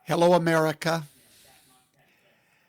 Hello, America.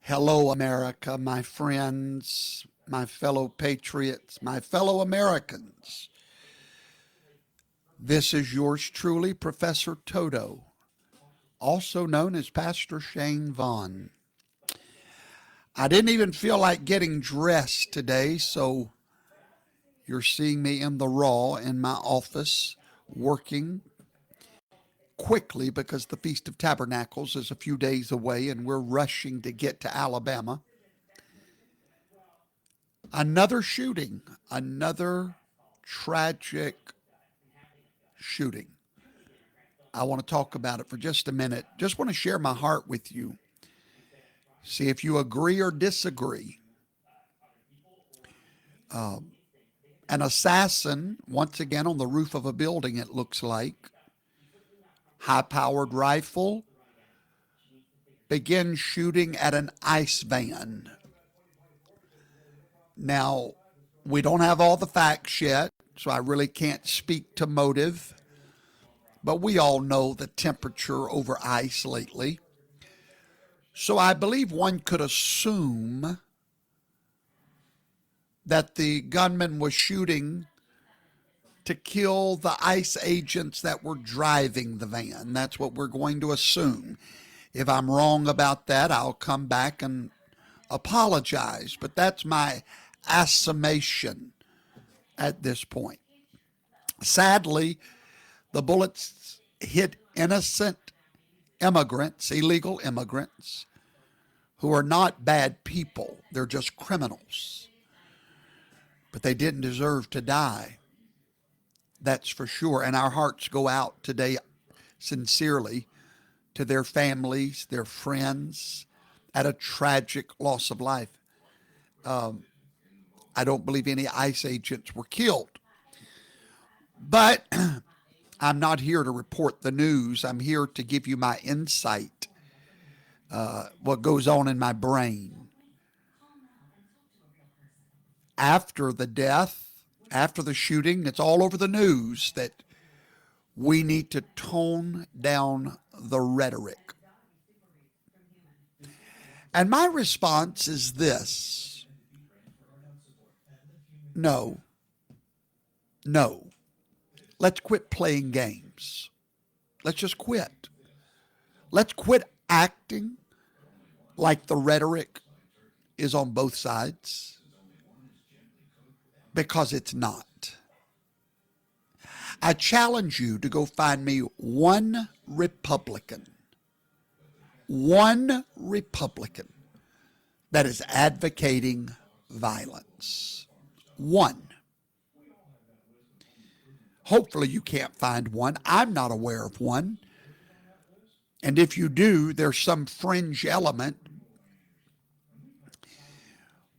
Hello, America, my friends, my fellow patriots, my fellow Americans. This is yours truly, Professor Toto, also known as Pastor Shane Vaughn. I didn't even feel like getting dressed today, so you're seeing me in the raw in my office working quickly because the Feast of Tabernacles is a few days away and we're rushing to get to Alabama. Another shooting, another tragic shooting. I want to talk about it for just a minute. Just want to share my heart with you. See if you agree or disagree. An assassin, once again on the roof of a building, it looks like, high-powered rifle, begins shooting at an ice van. Now, we don't have all the facts yet, so I really can't speak to motive, but we all know the temperature over ice lately. So I believe one could assume that the gunman was shooting to kill the ICE agents that were driving the van. That's what we're going to assume. If I'm wrong about that, I'll come back and apologize, but that's my assumption at this point. Sadly, the bullets hit innocent immigrants, illegal immigrants, who are not bad people. They're just criminals. But they didn't deserve to die. That's for sure. And our hearts go out today sincerely to their families, their friends, at a tragic loss of life. I don't believe any ICE agents were killed. But I'm not here to report the news. I'm here to give you my insight, what goes on in my brain. After the death, after the shooting, it's all over the news that we need to tone down the rhetoric. And my response is this: no. Let's quit playing games. Let's just quit. Let's quit acting like the rhetoric is on both sides, because it's not. I challenge you to go find me one Republican that is advocating violence. One. Hopefully you can't find one. I'm not aware of one. And if you do, there's some fringe element.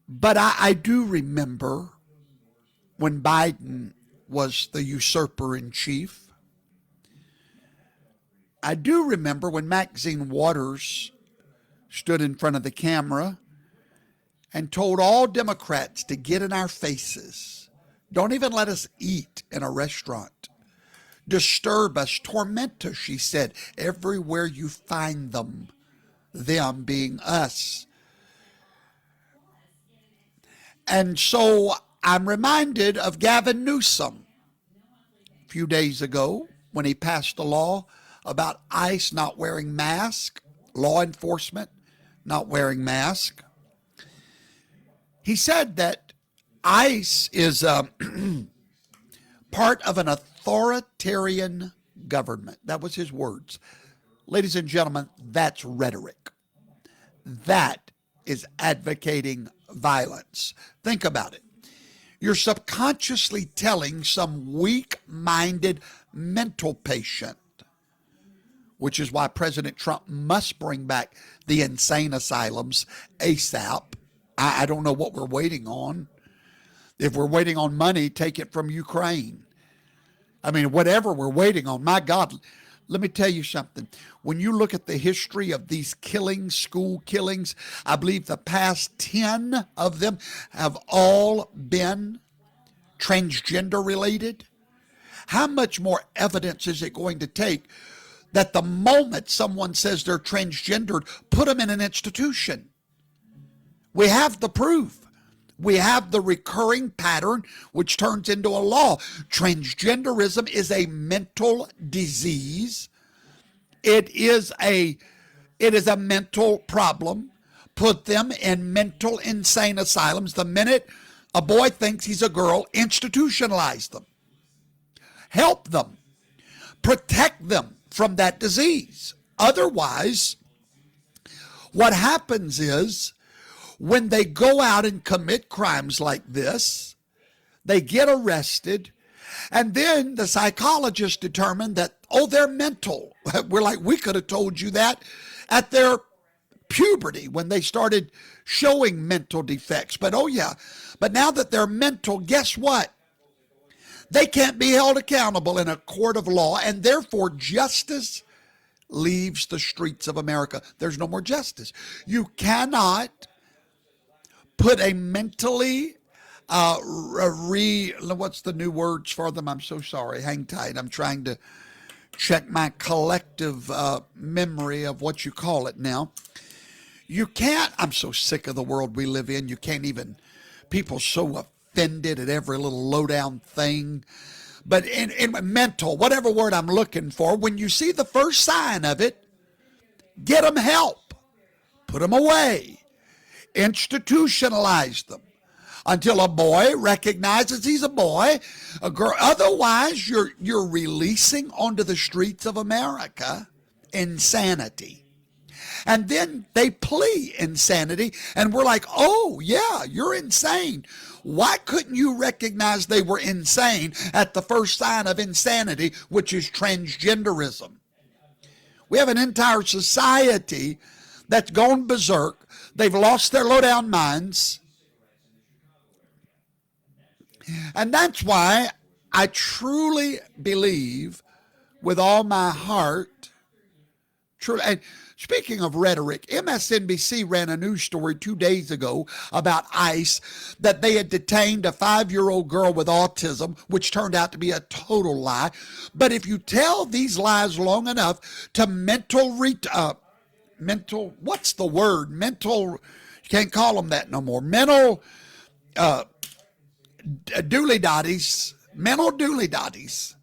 But I do remember when Biden was the usurper in chief. I do remember when Maxine Waters stood in front of the camera and told all Democrats to get in our faces. Don't even let us eat in a restaurant. Disturb us, torment us, she said, everywhere you find them being us. And so I'm reminded of Gavin Newsom a few days ago when he passed a law about ICE not wearing masks, law enforcement not wearing masks. He said that ICE is part of an authoritarian government. That was his words. Ladies and gentlemen, that's rhetoric. That is advocating violence. Think about it. You're subconsciously telling some weak-minded mental patient, which is why President Trump must bring back the insane asylums ASAP. I don't know what we're waiting on. If we're waiting on money, take it from Ukraine. I mean, whatever we're waiting on, my God, let me tell you something. When you look at the history of these killings, school killings, I believe the past 10 of them have all been transgender related. How much more evidence is it going to take that the moment someone says they're transgendered, put them in an institution. We have the proof. We have the recurring pattern, which turns into a law. Transgenderism is a mental disease. It is a mental problem. Put them in mental insane asylums. The minute a boy thinks he's a girl, institutionalize them. Help them. Protect them from that disease. Otherwise, what happens is, when they go out and commit crimes like this, they get arrested, and then the psychologists determine that, oh, they're mental. We're like, we could have told you that at their puberty when they started showing mental defects. But oh yeah, but now that they're mental, guess what? They can't be held accountable in a court of law, and therefore justice leaves the streets of America. There's no more justice. You cannot put a mentally, what's the new words for them? I'm so sorry. Hang tight. I'm trying to check my collective memory of what you call it now. You can't, I'm so sick of the world we live in. You can't even, people so offended at every little lowdown thing. But in mental, whatever word I'm looking for, when you see the first sign of it, get them help. Put them away. Institutionalize them until a boy recognizes he's a boy, a girl. Otherwise, you're releasing onto the streets of America insanity. And then they plea insanity, and we're like, oh, yeah, you're insane. Why couldn't you recognize they were insane at the first sign of insanity, which is transgenderism? We have an entire society that's gone berserk. They've lost their low-down minds. And that's why I truly believe with all my heart, truly, and speaking of rhetoric, MSNBC ran a news story 2 days ago about ICE, that they had detained a 5-year-old girl with autism, which turned out to be a total lie. But if you tell these lies long enough to mental, what's the word? Mental, you can't call them that no more. Mental dooley-dotties, mental dooley-dotties.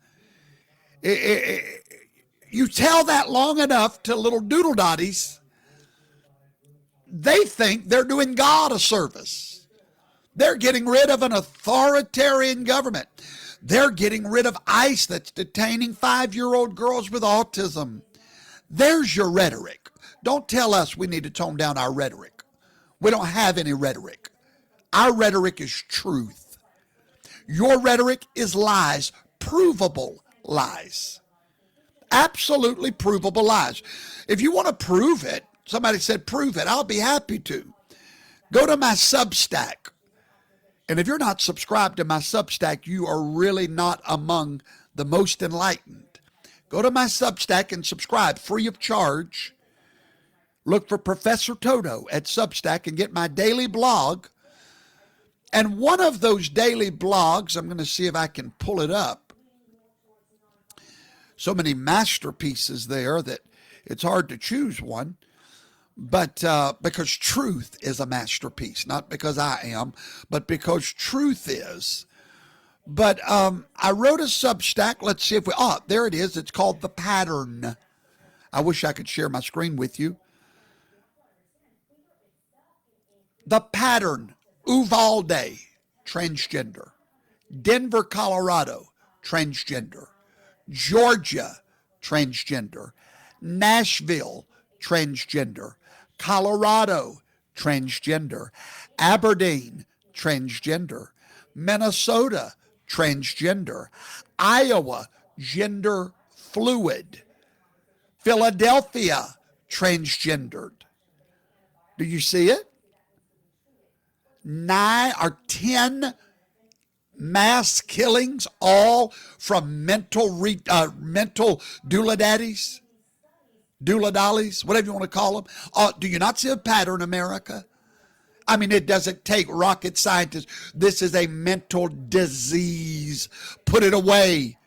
You tell that long enough to little doodle-dotties, they think they're doing God a service. They're getting rid of an authoritarian government. They're getting rid of ICE that's detaining 5-year-old girls with autism. There's your rhetoric. Don't tell us we need to tone down our rhetoric. We don't have any rhetoric. Our rhetoric is truth. Your rhetoric is lies, provable lies. Absolutely provable lies. If you want to prove it, somebody said prove it, I'll be happy to. Go to my Substack. And if you're not subscribed to my Substack, you are really not among the most enlightened. Go to my Substack and subscribe free of charge. Look for Professor Toto at Substack and get my daily blog. And one of those daily blogs, I'm going to see if I can pull it up. So many masterpieces there that it's hard to choose one. But because truth is a masterpiece, not because I am, but because truth is. But I wrote a Substack. Let's see if there it is. It's called The Pattern. I wish I could share my screen with you. The Pattern. Uvalde, transgender. Denver, Colorado, transgender. Georgia, transgender. Nashville, transgender. Colorado, transgender. Aberdeen, transgender. Minnesota, transgender. Iowa, gender fluid. Philadelphia, transgendered. Do you see it? 9 or 10 mass killings, all from mental doula-daddies, doula-dollies, whatever you want to call them. Do you not see a pattern, America? I mean, it doesn't take rocket scientists. This is a mental disease. Put it away.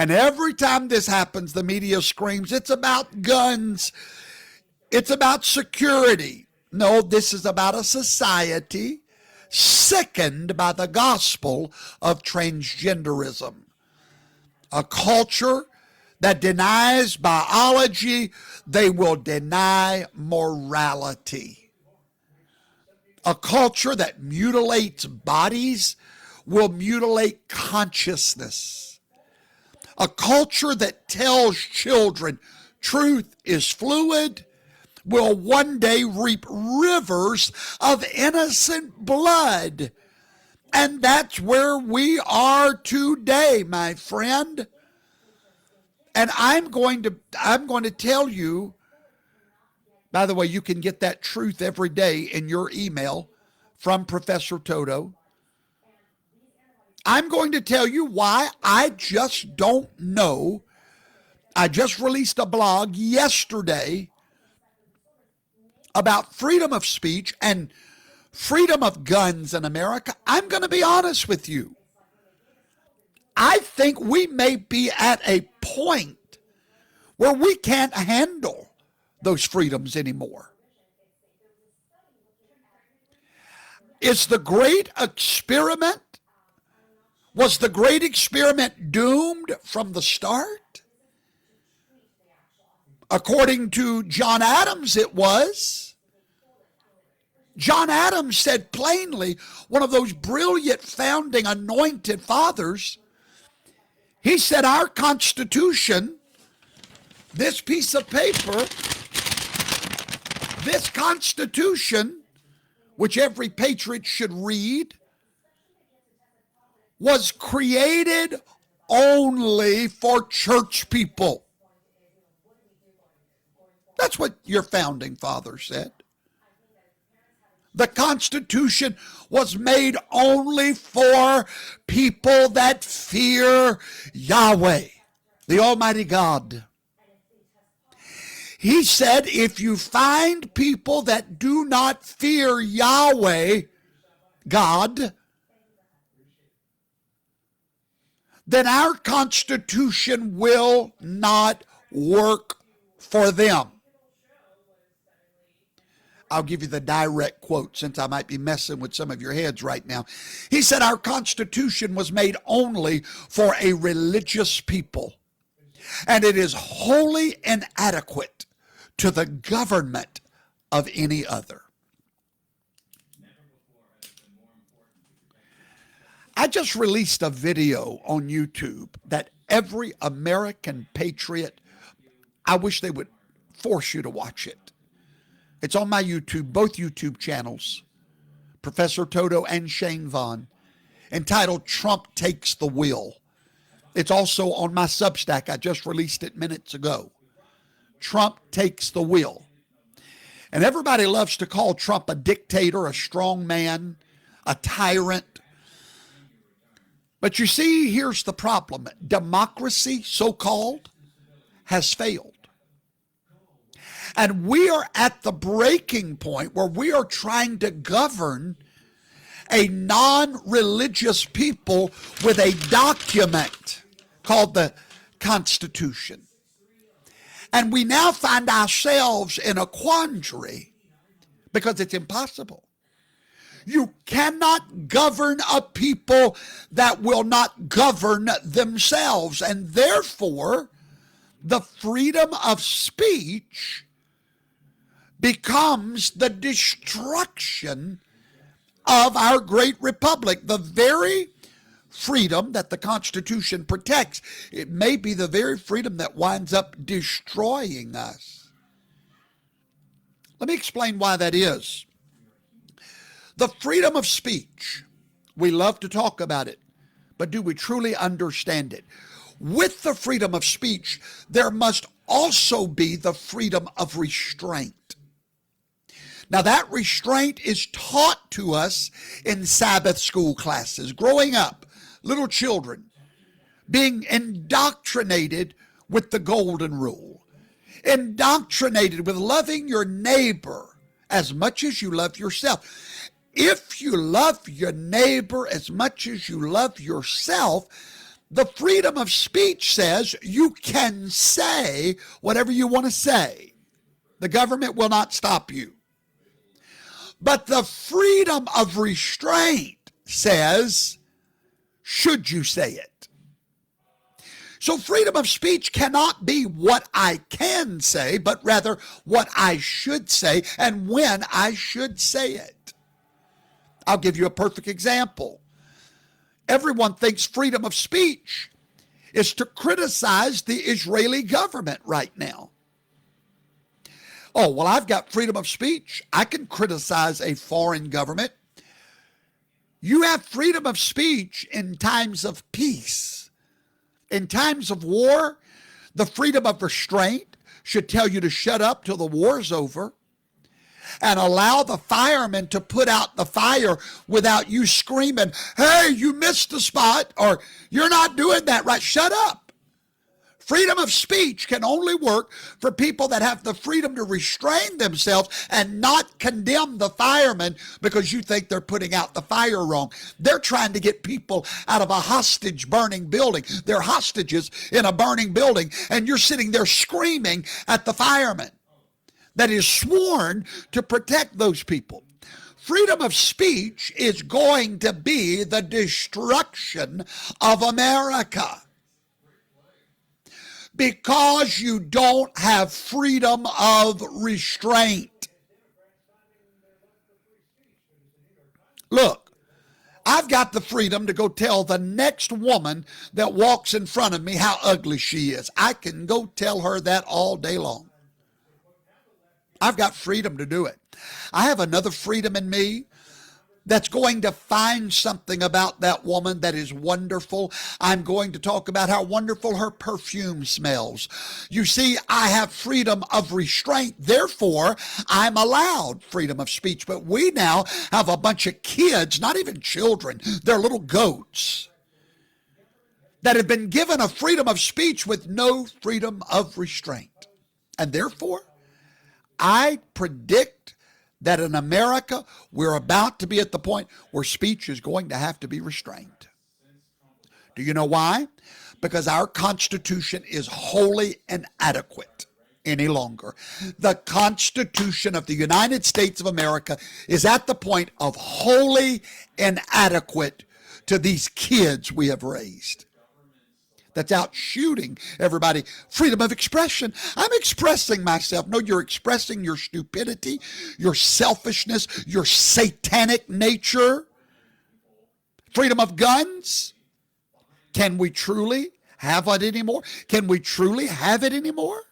And every time this happens, the media screams, it's about guns. It's about security. No, this is about a society sickened by the gospel of transgenderism. A culture that denies biology, they will deny morality. A culture that mutilates bodies will mutilate consciousness. A culture that tells children truth is fluid will one day reap rivers of innocent blood. And that's where we are today, my friend. And I'm going to tell you, by the way, you can get that truth every day in your email from Professor Toto. I'm going to tell you why I just don't know. I just released a blog yesterday about freedom of speech and freedom of guns in America. I'm going to be honest with you. I think we may be at a point where we can't handle those freedoms anymore. Was the great experiment doomed from the start? According to John Adams, it was. John Adams said plainly, one of those brilliant founding anointed fathers, he said our Constitution, this piece of paper, this Constitution, which every patriot should read, was created only for church people. That's what your founding father said. The Constitution was made only for people that fear Yahweh, the Almighty God. He said, if you find people that do not fear Yahweh, God, then our Constitution will not work for them. I'll give you the direct quote since I might be messing with some of your heads right now. He said our Constitution was made only for a religious people, and it is wholly inadequate to the government of any other. I just released a video on YouTube that every American patriot, I wish they would force you to watch it. It's on my YouTube, both YouTube channels, Professor Toto and Shane Vaughn, entitled Trump Takes the Wheel. It's also on my Substack. I just released it minutes ago. Trump Takes the Wheel. And everybody loves to call Trump a dictator, a strong man, a tyrant. But you see, here's the problem. Democracy, so-called, has failed. And we are at the breaking point where we are trying to govern a non-religious people with a document called the Constitution. And we now find ourselves in a quandary because it's impossible. You cannot govern a people that will not govern themselves. And therefore, the freedom of speech becomes the destruction of our great republic. The very freedom that the Constitution protects, it may be the very freedom that winds up destroying us. Let me explain why that is. The freedom of speech, we love to talk about it, but do we truly understand it? With the freedom of speech, there must also be the freedom of restraint. Now, that restraint is taught to us in Sabbath school classes. Growing up, little children being indoctrinated with the golden rule, indoctrinated with loving your neighbor as much as you love yourself. If you love your neighbor as much as you love yourself, The freedom of speech says you can say whatever you want to say. The government will not stop you. But the freedom of restraint says, should you say it? So freedom of speech cannot be what I can say, but rather what I should say and when I should say it. I'll give you a perfect example. Everyone thinks freedom of speech is to criticize the Israeli government right now. Oh, well, I've got freedom of speech. I can criticize a foreign government. You have freedom of speech in times of peace. In times of war, the freedom of restraint should tell you to shut up till the war's over and allow the firemen to put out the fire without you screaming, hey, you missed the spot, or you're not doing that right. Shut up. Freedom of speech can only work for people that have the freedom to restrain themselves and not condemn the firemen because you think they're putting out the fire wrong. They're trying to get people out of a hostage burning building. They're hostages in a burning building, and you're sitting there screaming at the firemen that is sworn to protect those people. Freedom of speech is going to be the destruction of America because you don't have freedom of restraint. Look, I've got the freedom to go tell the next woman that walks in front of me how ugly she is. I can go tell her that all day long. I've got freedom to do it. I have another freedom in me that's going to find something about that woman that is wonderful. I'm going to talk about how wonderful her perfume smells. You see, I have freedom of restraint. Therefore, I'm allowed freedom of speech. But we now have a bunch of kids, not even children, they're little goats, that have been given a freedom of speech with no freedom of restraint. And therefore, I predict that in America, we're about to be at the point where speech is going to have to be restrained. Do you know why? Because our Constitution is wholly inadequate any longer. The Constitution of the United States of America is at the point of wholly inadequate to these kids we have raised that's out shooting everybody. Freedom of expression. I'm expressing myself. No, you're expressing your stupidity, your selfishness, your satanic nature. Freedom of guns. Can we truly have it anymore? Can we truly have it anymore?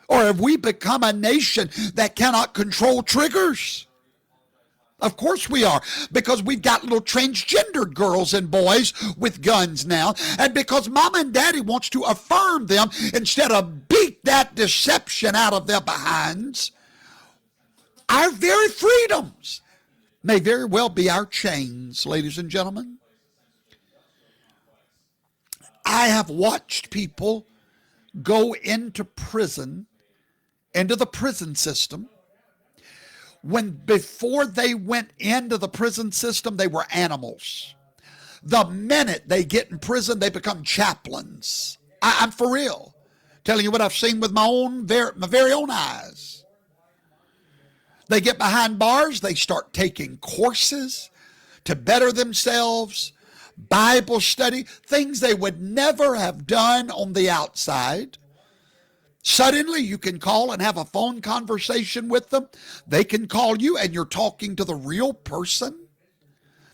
Or have we become a nation that cannot control triggers? Of course we are, because we've got little transgender girls and boys with guns now, and because mom and daddy wants to affirm them instead of beat that deception out of their behinds. Our very freedoms may very well be our chains, ladies and gentlemen. I have watched people go into prison, into the prison system, when before they went into the prison system, they were animals. The minute they get in prison, they become chaplains. I'm for real. Telling you what I've seen with my very own eyes. They get behind bars, they start taking courses to better themselves, Bible study, things they would never have done on the outside. Suddenly, you can call and have a phone conversation with them. They can call you and you're talking to the real person.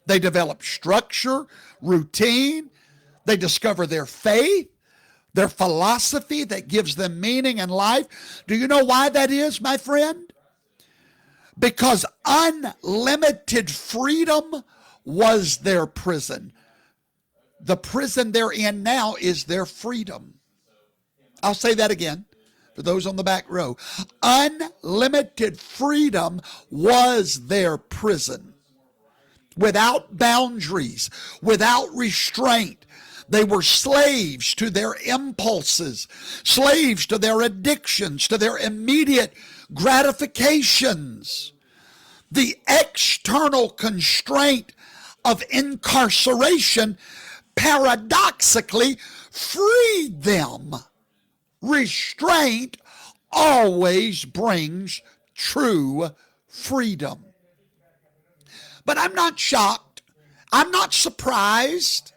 They develop structure, routine. They discover their faith, their philosophy that gives them meaning in life. Do you know why that is, my friend? Because unlimited freedom was their prison. The prison they're in now is their freedom. I'll say that again for those on the back row. Unlimited freedom was their prison. Without boundaries, without restraint. They were slaves to their impulses, slaves to their addictions, to their immediate gratifications. The external constraint of incarceration paradoxically freed them. Restraint always brings true freedom. But I'm not shocked. I'm not surprised.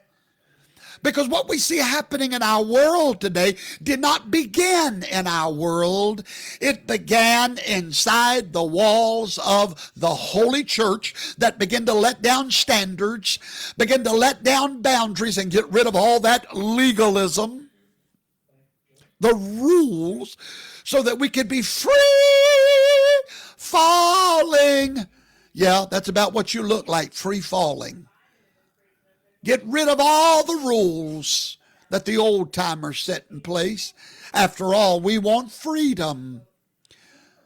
Because what we see happening in our world today did not begin in our world. It began inside the walls of the Holy Church that began to let down standards, begin to let down boundaries, and get rid of all that legalism, the rules, so that we could be free falling. Yeah, that's about what you look like, free falling. Get rid of all the rules that the old timers set in place. After all, we want freedom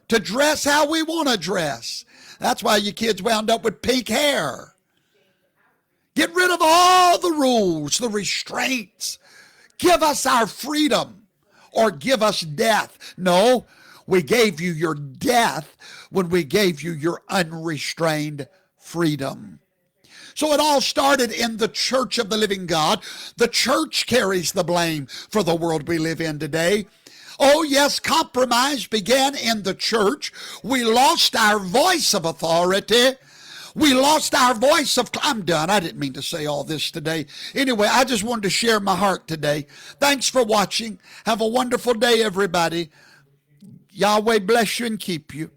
to dress how we want to dress. That's why you kids wound up with pink hair. Get rid of all the rules, the restraints. Give us our freedom or give us death. No, we gave you your death when we gave you your unrestrained freedom. So it all started in the church of the living God. The church carries the blame for the world we live in today. Oh yes, compromise began in the church. We lost our voice of authority. We lost our voice of... I'm done. I didn't mean to say all this today. Anyway, I just wanted to share my heart today. Thanks for watching. Have a wonderful day, everybody. Yahweh bless you and keep you.